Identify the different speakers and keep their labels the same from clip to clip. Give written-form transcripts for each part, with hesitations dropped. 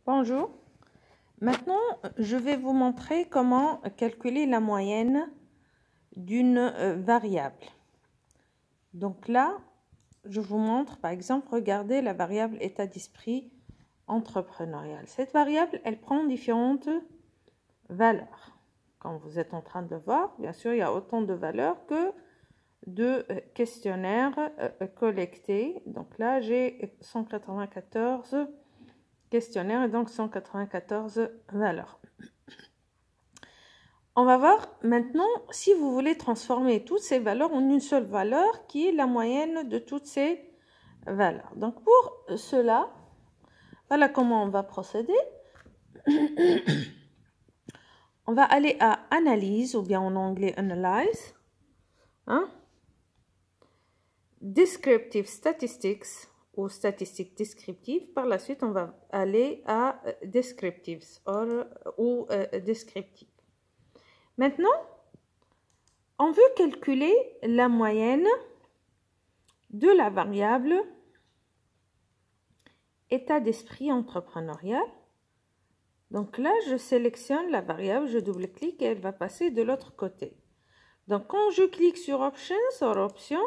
Speaker 1: Bonjour. Maintenant, je vais vous montrer comment calculer la moyenne d'une variable. Donc là, je vous montre, par exemple, regardez la variable état d'esprit entrepreneurial. Cette variable, elle prend différentes valeurs. Comme vous êtes en train de voir, bien sûr, il y a autant de valeurs que de questionnaires collectés. Donc là, j'ai 194 questionnaires et donc 194 valeurs. On va voir maintenant si vous voulez transformer toutes ces valeurs en une seule valeur qui est la moyenne de toutes ces valeurs. Donc pour cela, voilà comment on va procéder. On va aller à Analyse, ou bien en anglais Analyze, Descriptive Statistics, ou statistiques descriptives. Par la suite, on va aller à Descriptives ou Descriptives. Maintenant, on veut calculer la moyenne de la variable état d'esprit entrepreneurial. Donc là, je sélectionne la variable, je double-clique et elle va passer de l'autre côté. Donc quand je clique sur Options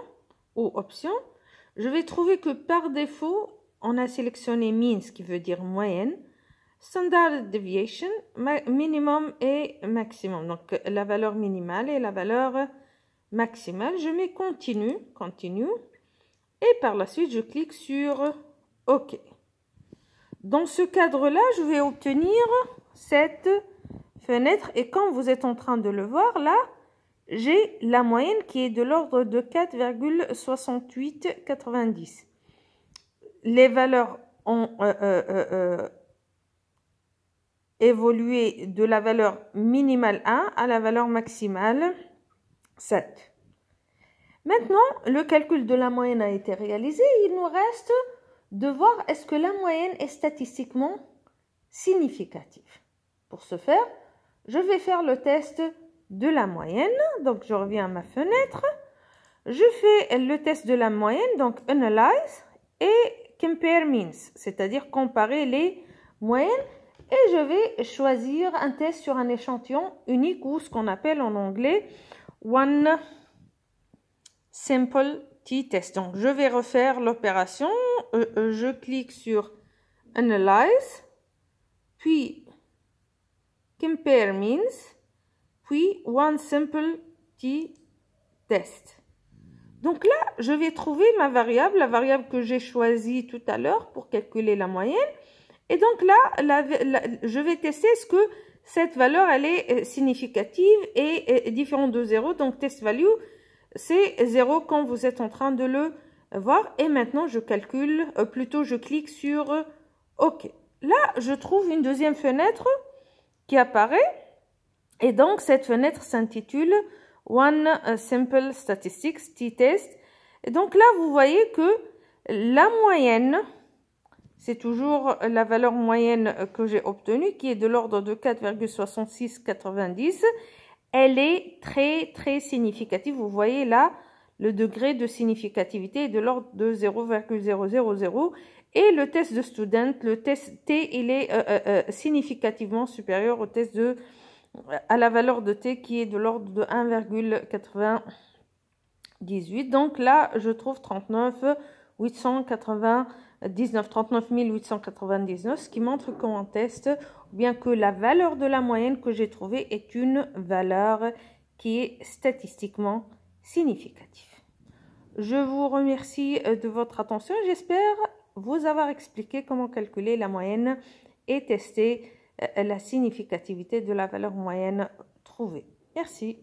Speaker 1: ou Options, je vais trouver que par défaut, on a sélectionné Mean, ce qui veut dire moyenne, Standard Deviation, minimum et maximum. Donc la valeur minimale et la valeur maximale. Je mets Continue, et par la suite, je clique sur OK. Dans ce cadre-là, je vais obtenir cette fenêtre et comme vous êtes en train de le voir là, j'ai la moyenne qui est de l'ordre de 4,6890. Les valeurs ont évolué de la valeur minimale 1 à la valeur maximale 7. Maintenant, le calcul de la moyenne a été réalisé. Il nous reste de voir est-ce que la moyenne est statistiquement significative. Pour ce faire, je vais faire le test de la moyenne. Donc, je reviens à ma fenêtre. Je fais le test de la moyenne, donc Analyze et Compare Means, c'est-à-dire comparer les moyennes. Et je vais choisir un test sur un échantillon unique ou ce qu'on appelle en anglais One Simple T-Test. Donc, je vais refaire l'opération. Je clique sur Analyze, puis Compare Means, puis One Simple T-Test. Donc là, je vais trouver ma variable, la variable que j'ai choisie tout à l'heure pour calculer la moyenne. Et donc là, je vais tester est-ce que cette valeur, elle est significative et différente de 0. Donc, test value, c'est 0 quand vous êtes en train de le voir. Et maintenant, je calcule, plutôt je clique sur OK. Là, je trouve une deuxième fenêtre qui apparaît. Et donc, cette fenêtre s'intitule One Simple Statistics T-Test. Et donc là, vous voyez que la moyenne, c'est toujours la valeur moyenne que j'ai obtenue, qui est de l'ordre de 4,6690. Elle est très significative. Vous voyez là, le degré de significativité est de l'ordre de 0,000. Et le test de student, le test T, il est significativement supérieur au test à la valeur de T qui est de l'ordre de 1,98. Donc là, je trouve 39,899, ce qui montre qu'en test, bien que la valeur de la moyenne que j'ai trouvée est une valeur qui est statistiquement significative. Je vous remercie de votre attention. J'espère vous avoir expliqué comment calculer la moyenne et tester la significativité de la valeur moyenne trouvée. Merci.